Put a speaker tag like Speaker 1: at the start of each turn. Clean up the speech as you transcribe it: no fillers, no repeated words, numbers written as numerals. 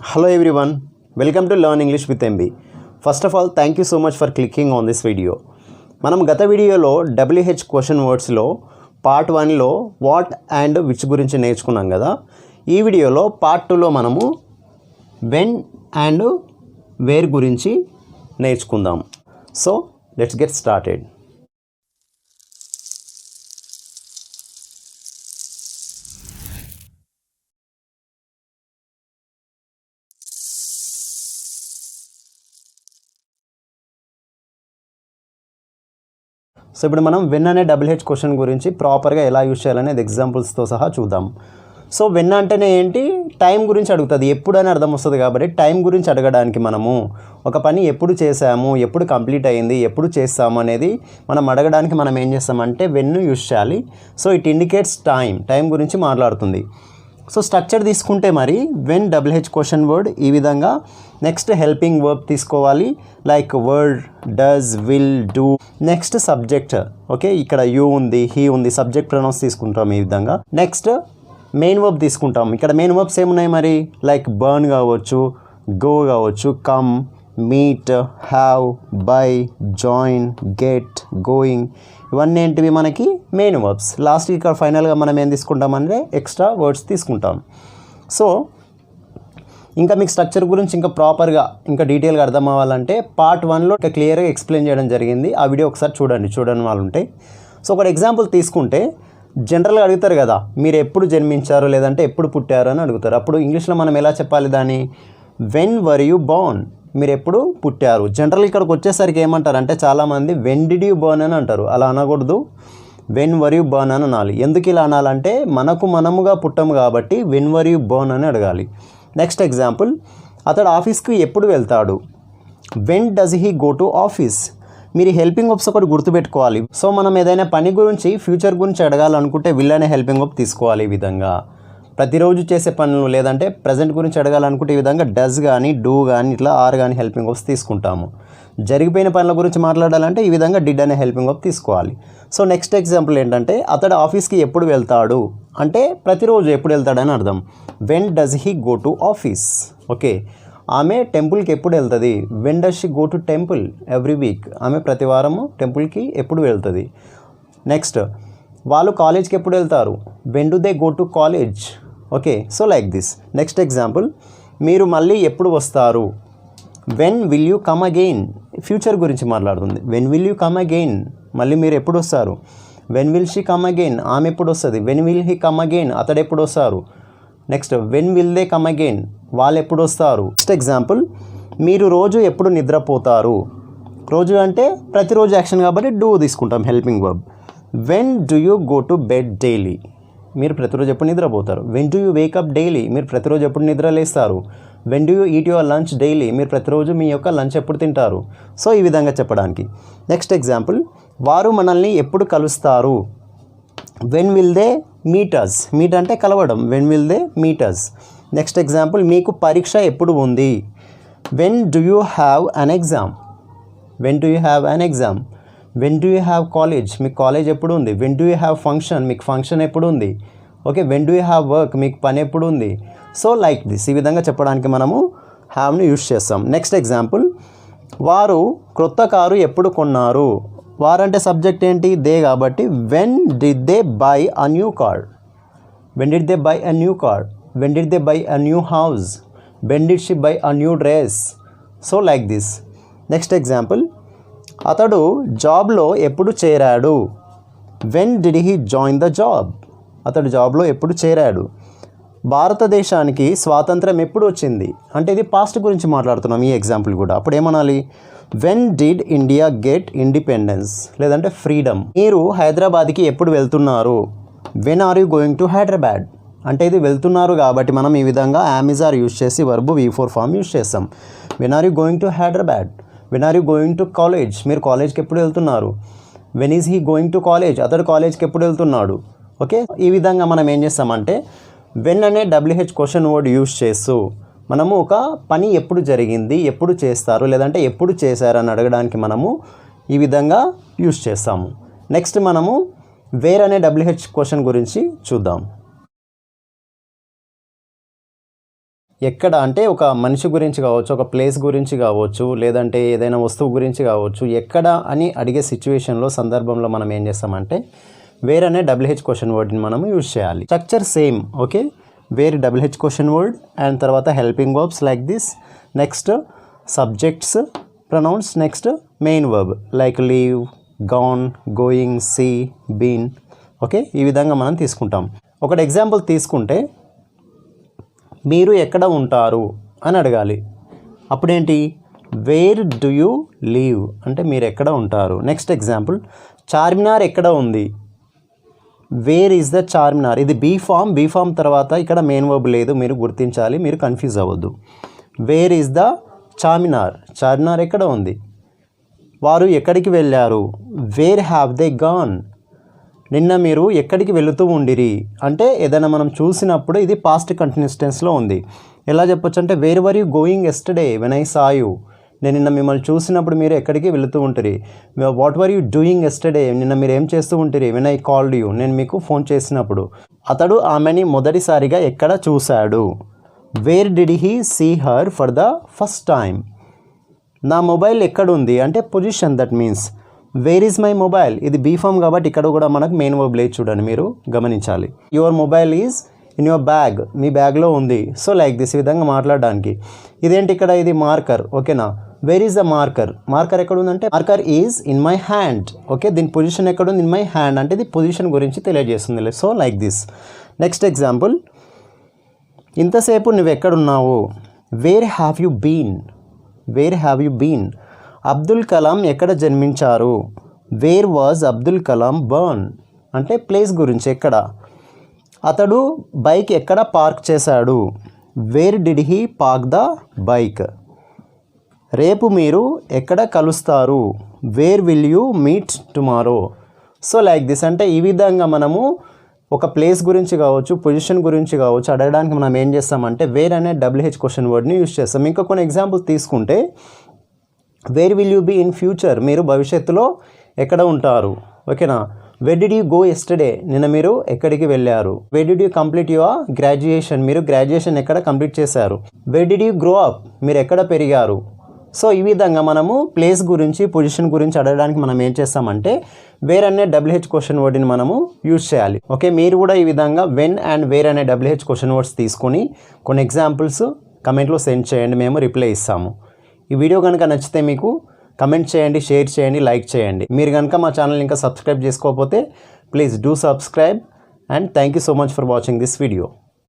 Speaker 1: Hello everyone, welcome to Learn English with MB. First of all, thank you so much for clicking on this video. మనం గత వీడియోలో WH question వర్డ్స్లో part 1లో what and which గురించి నేర్చుకున్నాం కదా. ఈ వీడియోలో పార్ట్ 2లో మనము వెన్ అండ్ వేర్ గురించి నేర్చుకుందాం. So let's get started. So ఇప్పుడు మనం వెన్ అనే WH క్వశ్చన్ గురించి ప్రాపర్గా ఎలా యూజ్ చేయాలనేది ఎగ్జాంపుల్స్తో సహా చూద్దాం. సో వెన్ అంటేనే ఏంటి, టైం గురించి అడుగుతుంది, ఎప్పుడు అని అర్థం వస్తుంది. కాబట్టి టైం గురించి అడగడానికి మనము ఒక పని ఎప్పుడు చేసాము, ఎప్పుడు కంప్లీట్ అయ్యింది, ఎప్పుడు చేస్తాము అనేది మనం అడగడానికి మనం ఏం చేస్తామంటే వెన్ యూజ్ చేయాలి. సో ఇట్ ఇండికేట్స్ టైం గురించి మాట్లాడుతుంది. సో స్ట్రక్చర్ తీసుకుంటే మరి వెన్ WH క్వశ్చన్ వర్డ్ ఈ విధంగా, నెక్స్ట్ హెల్పింగ్ వర్బ్ తీసుకోవాలి like word, does, will, do, next subject. Okay, ఇక్కడ యూ ఉంది, హీ ఉంది, సబ్జెక్ట్ ప్రొనౌన్స్ తీసుకుంటాం ఈ విధంగా. నెక్స్ట్ మెయిన్ వర్బ్ తీసుకుంటాం. ఇక్కడ మెయిన్ వర్బ్స్ ఏమున్నాయి మరి, లైక్ బర్న్ కావచ్చు, గో కావచ్చు, come, meet, have, by, join, get, going, ఇవన్నీ ఏంటివి మనకి మెయిన్ వర్బ్స్. లాస్ట్ ఇక్కడ ఫైనల్గా మనం ఏం తీసుకుంటామంటే ఎక్స్ట్రా వర్డ్స్ తీసుకుంటాం. సో ఇంకా మీకు స్ట్రక్చర్ గురించి ఇంకా ప్రాపర్గా ఇంకా డీటెయిల్గా అర్థం అవ్వాలంటే పార్ట్ 1లో క్లియర్గా ఎక్స్ప్లెయిన్ చేయడం జరిగింది. ఆ వీడియో ఒకసారి చూడండి వాళ్ళు ఉంటే. సో ఒక ఎగ్జాంపుల్ తీసుకుంటే జనరల్గా అడుగుతారు కదా, మీరు ఎప్పుడు జన్మించారు లేదంటే ఎప్పుడు పుట్టారు అని అడుగుతారు. అప్పుడు ఇంగ్లీష్లో మనం ఎలా చెప్పాలి దాన్ని, వెన్ వర్ యూ బోర్న్, మీరు ఎప్పుడు పుట్టారు. జనరల్ ఇక్కడికి వచ్చేసరికి ఏమంటారు అంటే చాలామంది వెన్ డిడ్ యూ బర్న్ అని అంటారు. అలా అనకూడదు, వెన్ వర్ యూ బర్న్ అని అనాలి. ఎందుకు ఇలా అనాలంటే మనముగా పుట్టము కాబట్టి వెన్ వర్ యూ బర్న్ అని అడగాలి. నెక్స్ట్ ఎగ్జాంపుల్, అతడు ఆఫీస్కి ఎప్పుడు వెళ్తాడు, when does he go to office. మీరు హెల్పింగ్ వర్బ్స్ ఒకటి గుర్తుపెట్టుకోవాలి. సో మనం ఏదైనా పని గురించి ఫ్యూచర్ గురించి అడగాలనుకుంటే విల్ అనే హెల్పింగ్ వర్బ్ తీసుకోవాలి. ఈ విధంగా ప్రతిరోజు చేసే పనులు లేదంటే ప్రజెంట్ గురించి అడగాలనుకుంటే ఈ విధంగా డస్ కానీ, డూ కానీ, ఇట్లా ఆర్ కానీ హెల్పింగ్ వర్బ్స్ తీసుకుంటాము. జరిగిపోయిన పనుల గురించి మాట్లాడాలంటే ఈ విధంగా డిడ్ అనే హెల్పింగ్ వర్బ్ తీసుకోవాలి. సో నెక్స్ట్ ఎగ్జాంపుల్ ఏంటంటే అతడు ఆఫీస్కి ఎప్పుడు వెళ్తాడు అంటే ప్రతిరోజు ఎప్పుడు వెళ్తాడని అర్థం. When does he go to office. Okay, ఆమె టెంపుల్కి ఎప్పుడు వెళ్తుంది, when does she go to temple every week. ఆమె ప్రతి వారము టెంపుల్కి ఎప్పుడు వెళ్తుంది. నెక్స్ట్, వాళ్ళు కాలేజ్కి ఎప్పుడు వెళ్తారు, when do they go to college. Okay, so like this. Next example, మీరు మళ్ళీ ఎప్పుడు వస్తారు, when will you come again. Future గురించి మాట్లాడుతుంది. When will you come again, మళ్ళీ మీరు ఎప్పుడు వస్తారు. When will she come again, ఆమె ఎప్పుడు వస్తుంది. When will he come again, అతడు ఎప్పుడు వస్తారు. Next, when will they come again, వాళ్ళు ఎప్పుడు వస్తారు. నెక్స్ట్ ఎగ్జాంపుల్, మీరు రోజు ఎప్పుడు నిద్రపోతారు. రోజు అంటే ప్రతిరోజు యాక్షన్ కాబట్టి డూ తీసుకుంటాం helping verb. When do you go to bed daily, మీరు ప్రతిరోజు ఎప్పుడు నిద్రపోతారు. When do you wake up daily, మీరు ప్రతిరోజు ఎప్పుడు నిద్ర లేస్తారు. When do you eat your lunch daily, మీరు ప్రతిరోజు మీ యొక్క లంచ్ ఎప్పుడు తింటారు. సో ఈ విధంగా చెప్పడానికి. నెక్స్ట్ ఎగ్జాంపుల్, వారు మనల్ని ఎప్పుడు కలుస్తారు. When will they meet us, meet అంటే కలవడం, when will they meet us. Next example, మీకు పరీక్ష ఎప్పుడు ఉంది. When do you have an exam, when do you have an exam. When do you have college, మీకు కాలేజ్ ఎప్పుడు ఉంది. When do you have function, మీకు ఫంక్షన్ ఎప్పుడు ఉంది. Okay, when do you have work, మీకు పని ఎప్పుడు ఉంది. సో లైక్ దిస్, ఈ విధంగా చెప్పడానికి మనము హ్యావ్ని యూజ్ చేస్తాం. నెక్స్ట్ ఎగ్జాంపుల్, వారు క్రొత్త కారు ఎప్పుడు కొన్నారు. వారంటే సబ్జెక్ట్ ఏంటి, దే కాబట్టి when did they by a new car. When did they by a new car. When did they by a new house. When did she by a new dress. So like this. Next example, అతడు జాబ్లో ఎప్పుడు చేరాడు. When did he join the job, అతడు జాబ్లో ఎప్పుడు చేరాడు. భారతదేశానికి స్వాతంత్రం ఎప్పుడు వచ్చింది అంటే ఇది పాస్ట్ గురించి మాట్లాడుతున్నాం ఈ ఎగ్జాంపుల్ కూడా. అప్పుడు ఏమనాలి, when did India get independence లేదంటే ఫ్రీడమ్. మీరు హైదరాబాద్కి ఎప్పుడు వెళ్తున్నారు. When are you going to Hyderabad, అంటే ఇది వెళ్తున్నారు కాబట్టి మనం ఈ విధంగా ఆర్ యూజ్ చేసి వర్బ్ V4 ఫామ్ యూజ్ చేస్తాం. When are you going to Hyderabad. When are you going to college, మీరు కాలేజ్కి ఎప్పుడు వెళ్తున్నారు. When is he going to college, అతడు కాలేజ్కి ఎప్పుడు వెళ్తున్నాడు. ఓకే, ఈ విధంగా మనం ఏం చేస్తామంటే వెన్ అనే WH క్వశ్చన్ వర్డ్ యూజ్ చేస్తూ మనము ఒక పని ఎప్పుడు జరిగింది, ఎప్పుడు చేస్తారు లేదంటే ఎప్పుడు చేశారు అని అడగడానికి మనము ఈ విధంగా యూజ్ చేస్తాము. నెక్స్ట్ మనము వేర్ అనే WH క్వశ్చన్ గురించి చూద్దాం. ఎక్కడ అంటే ఒక మనిషి గురించి కావచ్చు, ఒక ప్లేస్ గురించి కావచ్చు, లేదంటే ఏదైనా వస్తువు గురించి కావచ్చు, ఎక్కడ అని అడిగే సిచ్యువేషన్లో సందర్భంలో మనం ఏం చేస్తామంటే వేర్ అనే WH క్వశ్చన్ వర్డ్ని మనం యూజ్ చేయాలి. Structure same, okay. Where WH question word and తర్వాత helping verbs like this. Next subjects, pronouns, next main verb like leave, gone, going, see, been. Okay, ఈ విధంగా మనం తీసుకుంటాం. ఒకటి ఎగ్జాంపుల్ తీసుకుంటే మీరు ఎక్కడ ఉంటారు అని అడగాలి. అప్పుడేంటి, వేర్ డు యూ లీవ్ అంటే మీరు ఎక్కడ ఉంటారు. నెక్స్ట్ ఎగ్జాంపుల్, చార్మినార్ ఎక్కడ ఉంది, వేర్ ఈజ్ ద చార్మినార్. ఇది బీ ఫామ్ తర్వాత ఇక్కడ మెయిన్ వర్బ్ లేదు, మీరు గుర్తించాలి, మీరు కన్ఫ్యూజ్ అవ్వద్దు. Where is the Charminar, Charminar ఎక్కడ ఉంది. వారు ఎక్కడికి వెళ్ళారు, వేర్ హ్యావ్ దే గాన్. నిన్న మీరు ఎక్కడికి వెళుతూ ఉండిరి అంటే ఏదైనా మనం చూసినప్పుడు ఇది పాస్ట్ కంటిన్యూస్ టెన్స్లో ఉంది. ఎలా చెప్పొచ్చు అంటే where were you going yesterday when I saw you. నేను నిన్న మిమ్మల్ని చూసినప్పుడు మీరు ఎక్కడికి వెళుతూ ఉంటుంది. What were you doing yesterday, నిన్న మీరు ఏం చేస్తూ ఉంటుంది. వెన్ ఐ కాల్డ్ యూ, నేను మీకు ఫోన్ చేసినప్పుడు. అతడు ఆమెని మొదటిసారిగా ఎక్కడ చూశాడు. Where did he see her for the first time. నా మొబైల్ ఎక్కడుంది అంటే position, that means where is my mobile. ఇది బీ ఫామ్ కాబట్టి ఇక్కడ కూడా మనకు మెయిన్ వర్బ్ లేదు, చూడండి మీరు గమనించాలి. Your mobile is in your bag, మీ బ్యాగ్లో ఉంది. సో లైక్ దిస్, ఈ విధంగా మాట్లాడడానికి. ఇదేంటి ఇక్కడ, ఇది మార్కర్, ఓకేనా. Where is the marker, marker ఎక్కడ ఉందంటే marker is in my hand. Okay, దీని పొజిషన్ ఎక్కడ ఉంది, ఇన్ మై హ్యాండ్ అంటే ఇది పొజిషన్ గురించి తెలియజేస్తుంది. So like this. Next example, ఇంతసేపు నువ్వు ఎక్కడున్నావు, where have you been, where have you been. Abdul Kalam ఎక్కడ జన్మించారు, where was Abdul Kalam born అంటే ప్లేస్ గురించి, ఎక్కడ. అతడు బైక్ ఎక్కడ పార్క్ చేశాడు, where did he park the bike. రేపు మీరు ఎక్కడ కలుస్తారు, where will you meet tomorrow. So like this, అంటే ఈ విధంగా మనము ఒక ప్లేస్ గురించి కావచ్చు, పొజిషన్ గురించి కావచ్చు అడగడానికి మనం ఏం చేస్తామంటే వేర్ అనే WH క్వశ్చన్ వర్డ్ని యూజ్ చేస్తాం. ఇంకా కొన్ని ఎగ్జాంపుల్స్ తీసుకుంటే where will you be in future, మీరు భవిష్యత్తులో ఎక్కడ ఉంటారు, ఓకేనా. Where did you go yesterday, నిన్న మీరు ఎక్కడికి వెళ్ళారు. Where did you complete your graduation, మీరు గ్రాడ్యుయేషన్ ఎక్కడ కంప్లీట్ చేశారు. Where did you grow up, మీరు ఎక్కడ పెరిగారు. సో ఈ విధంగా మనము ప్లేస్ గురించి, పొజిషన్ గురించి అడగడానికి మనం ఏం చేస్తామంటే వేర్ అనే WH క్వశ్చన్ వర్డ్ని మనము యూజ్ చేయాలి. ఓకే, మీరు కూడా ఈ విధంగా వెన్ అండ్ వేర్ అనే WH క్వశ్చన్ వర్డ్స్ తీసుకొని కొన్ని ఎగ్జాంపుల్స్ కమెంట్లో సెండ్ చేయండి, మేము రిప్లై ఇస్తాము. ఈ వీడియో కనుక నచ్చితే మీకు కమెంట్ చేయండి, షేర్ చేయండి, లైక్ చేయండి. మీరు కనుక మా ఛానల్ ఇంకా సబ్స్క్రైబ్ చేసుకోకపోతే please do subscribe and thank you so much for watching this video.